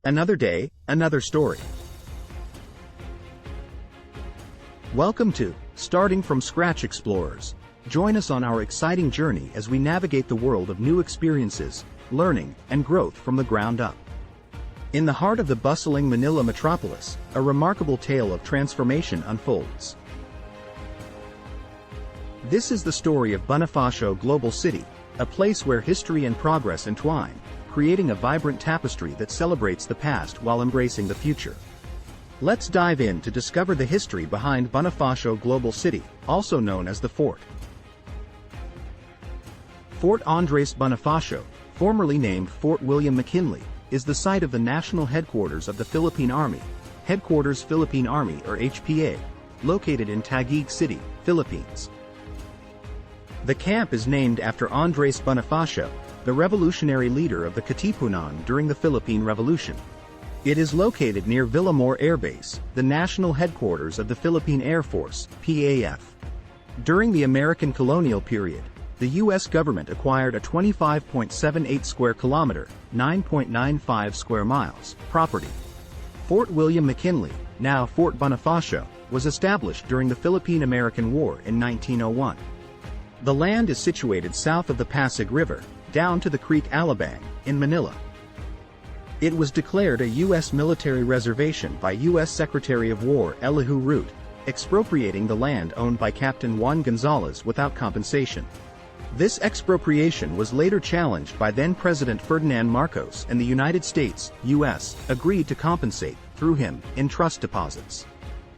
Another day, another story. Welcome to Starting from Scratch Explorers. Join us on our exciting journey as we navigate the world of new experiences, learning, and growth from the ground up. In the heart of the bustling Manila metropolis, a remarkable tale of transformation unfolds. This is the story of Bonifacio Global City, a place where history and progress entwine, creating a vibrant tapestry that celebrates the past while embracing the future. Let's dive in to discover the history behind Bonifacio Global City, also known as the Fort. Fort Andres Bonifacio, formerly named Fort William McKinley, is the site of the national headquarters of the Philippine Army, Headquarters Philippine Army or HPA, located in Taguig City, Philippines. The camp is named after Andres Bonifacio, the revolutionary leader of the Katipunan during the Philippine Revolution. It is located near Villamor Air Base, the national headquarters of the Philippine Air Force, PAF. During the American colonial period, the U.S. government acquired a 25.78 square kilometer, 9.95 square miles, property. Fort William McKinley, now Fort Bonifacio, was established during the Philippine-American War in 1901. The land is situated south of the Pasig River, down to the Creek Alabang, in Manila. It was declared a U.S. military reservation by U.S. Secretary of War Elihu Root, expropriating the land owned by Captain Juan Gonzalez without compensation. This expropriation was later challenged by then-President Ferdinand Marcos, and the United States, U.S., agreed to compensate, through him, in trust deposits.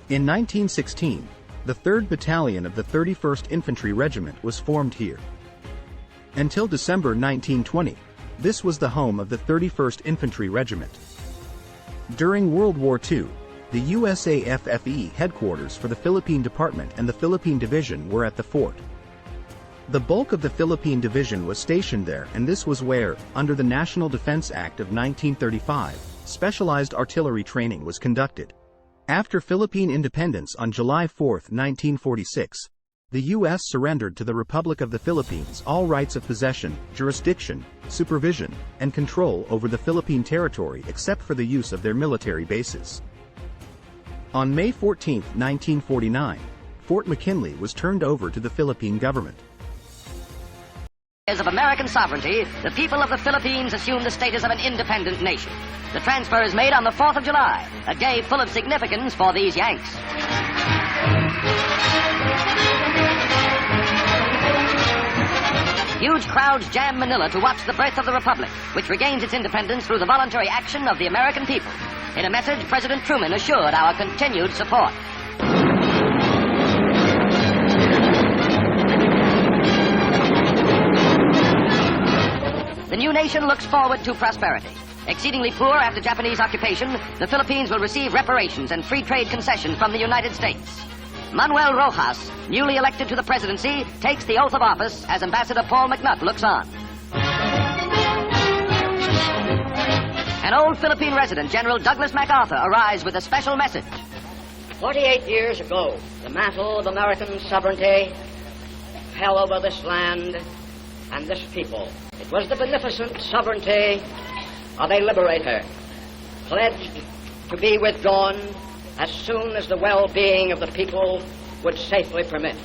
In 1916, the 3rd Battalion of the 31st Infantry Regiment was formed here. Until December 1920, this was the home of the 31st Infantry Regiment. During World War II, the USAFFE headquarters for the Philippine Department and the Philippine Division were at the fort. The bulk of the Philippine Division was stationed there, and this was where, under the National Defense Act of 1935, specialized artillery training was conducted. After Philippine independence on July 4, 1946, the U.S. surrendered to the Republic of the Philippines all rights of possession, jurisdiction, supervision, and control over the Philippine territory except for the use of their military bases. On May 14, 1949, Fort McKinley was turned over to the Philippine government. Of American sovereignty, the people of the Philippines assume the status of an independent nation. The transfer is made on the 4th of July, a day full of significance for these Yanks. Huge crowds jam Manila to watch the birth of the Republic, which regains its independence through the voluntary action of the American people. In a message, President Truman assured our continued support. The new nation looks forward to prosperity. Exceedingly poor after Japanese occupation, the Philippines will receive reparations and free trade concessions from the United States. Manuel Rojas, newly elected to the presidency, takes the oath of office as Ambassador Paul McNutt looks on. An old Philippine resident, General Douglas MacArthur, arrives with a special message. 48 years ago, the mantle of American sovereignty fell over this land and this people. It was the beneficent sovereignty of a liberator, pledged to be withdrawn as soon as the well-being of the people would safely permit.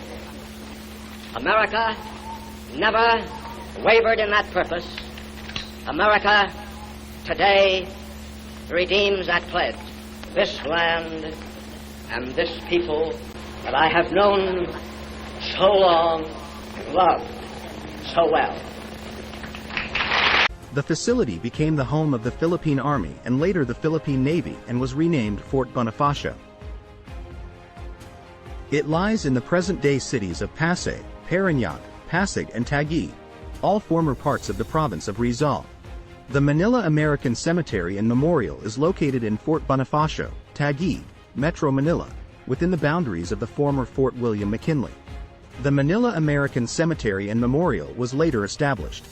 America never wavered in that purpose. America today redeems that pledge. This land and this people that I have known so long and loved so well. The facility became the home of the Philippine Army and later the Philippine Navy and was renamed Fort Bonifacio. It lies in the present-day cities of Pasay, Parañaque, Pasig and Taguig, all former parts of the province of Rizal. The Manila American Cemetery and Memorial is located in Fort Bonifacio, Taguig, Metro Manila, within the boundaries of the former Fort William McKinley. The Manila American Cemetery and Memorial was later established.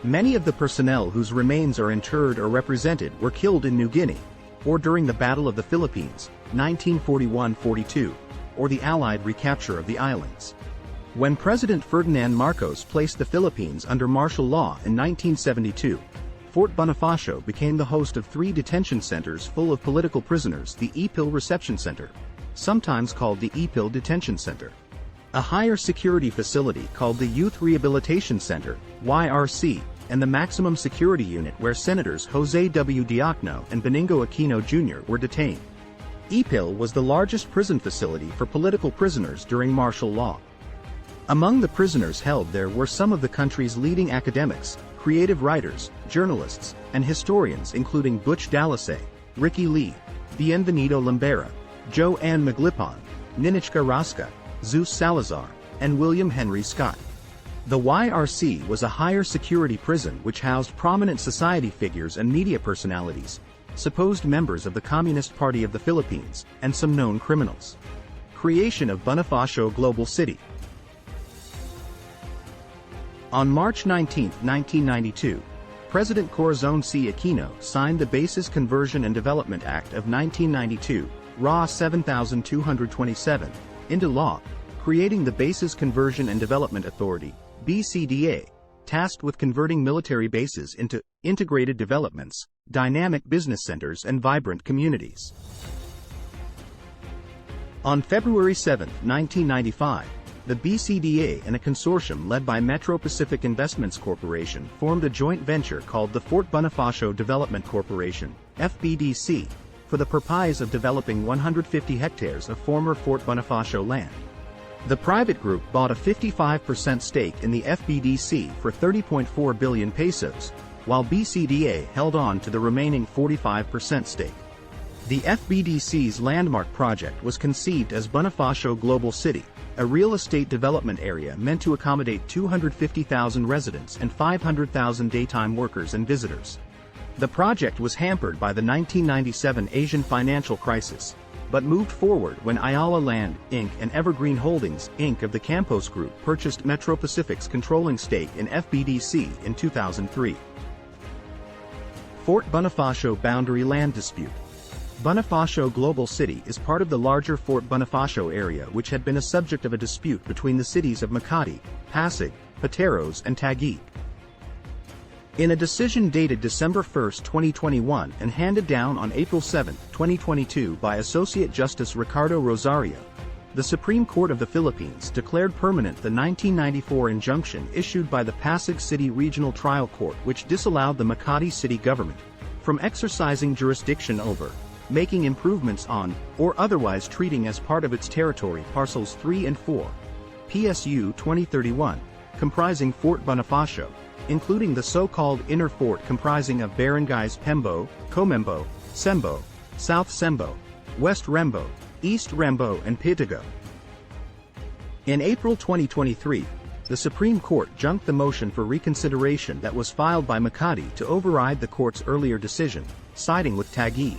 Many of the personnel whose remains are interred or represented were killed in New Guinea, or during the Battle of the Philippines, 1941-42, or the Allied recapture of the islands. When President Ferdinand Marcos placed the Philippines under martial law in 1972, Fort Bonifacio became the host of 3 detention centers full of political prisoners: the Epil Reception Center, sometimes called the Epil Detention Center; a higher security facility called the Youth Rehabilitation Center, YRC, and the maximum security unit where Senators Jose W. Diokno and Benigno Aquino Jr. were detained. Epil was the largest prison facility for political prisoners during martial law. Among the prisoners held there were some of the country's leading academics, creative writers, journalists, and historians, including Butch Dalasay, Ricky Lee, Bienvenido Lambera, Joanne Maglipon, Ninichka Raska, Zeus Salazar, and William Henry Scott. The YRC was a higher security prison which housed prominent society figures and media personalities, supposed members of the Communist Party of the Philippines, and some known criminals. Creation of Bonifacio Global City. On March 19, 1992, President Corazon C. Aquino signed the Bases Conversion and Development Act of 1992, RA 7227, into law, creating the Bases Conversion and Development Authority, BCDA, tasked with converting military bases into integrated developments, dynamic business centers, and vibrant communities. On February 7, 1995, the BCDA and a consortium led by Metro Pacific Investments Corporation formed a joint venture called the Fort Bonifacio Development Corporation, FBDC, for the purpose of developing 150 hectares of former Fort Bonifacio land. The private group bought a 55% stake in the FBDC for 30.4 billion pesos, while BCDA held on to the remaining 45% stake. The FBDC's landmark project was conceived as Bonifacio Global City, a real estate development area meant to accommodate 250,000 residents and 500,000 daytime workers and visitors. The project was hampered by the 1997 Asian financial crisis, but moved forward when Ayala Land, Inc. and Evergreen Holdings, Inc. of the Campos Group purchased Metro Pacific's controlling stake in FBDC in 2003. Fort Bonifacio Boundary Land Dispute. Bonifacio Global City is part of the larger Fort Bonifacio area, which had been a subject of a dispute between the cities of Makati, Pasig, Pateros, and Taguig. In a decision dated December 1, 2021 and handed down on April 7, 2022 by Associate Justice Ricardo Rosario, the Supreme Court of the Philippines declared permanent the 1994 injunction issued by the Pasig City Regional Trial Court, which disallowed the Makati City government from exercising jurisdiction over, making improvements on, or otherwise treating as part of its territory parcels 3 and 4, PSU 2031, comprising Fort Bonifacio, including the so-called Inner Fort comprising of barangays Pembo, Comembo, Sembo, South Sembo, West Rembo, East Rembo, and Pitago. In April 2023, the Supreme Court junked the motion for reconsideration that was filed by Makati to override the court's earlier decision, siding with Taguig.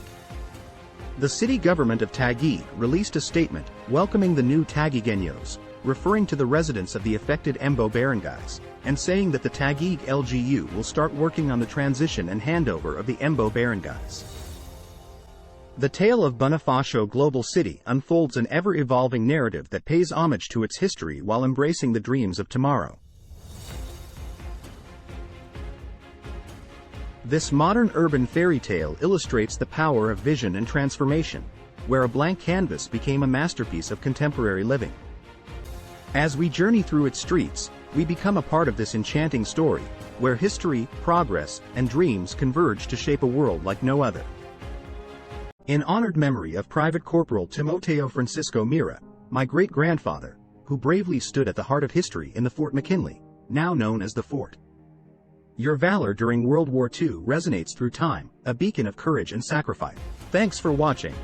The city government of Taguig released a statement welcoming the new Taguigueños, referring to the residents of the affected Embo barangays, and saying that the Taguig LGU will start working on the transition and handover of the Embo barangays. The tale of Bonifacio Global City unfolds an ever-evolving narrative that pays homage to its history while embracing the dreams of tomorrow. This modern urban fairy tale illustrates the power of vision and transformation, where a blank canvas became a masterpiece of contemporary living. As we journey through its streets, we become a part of this enchanting story, where history, progress, and dreams converge to shape a world like no other. In honored memory of Private Corporal Timoteo Francisco Mira, my great-grandfather, who bravely stood at the heart of history in the Fort McKinley, now known as the Fort. Your valor during World War II resonates through time, a beacon of courage and sacrifice. Thanks for watching.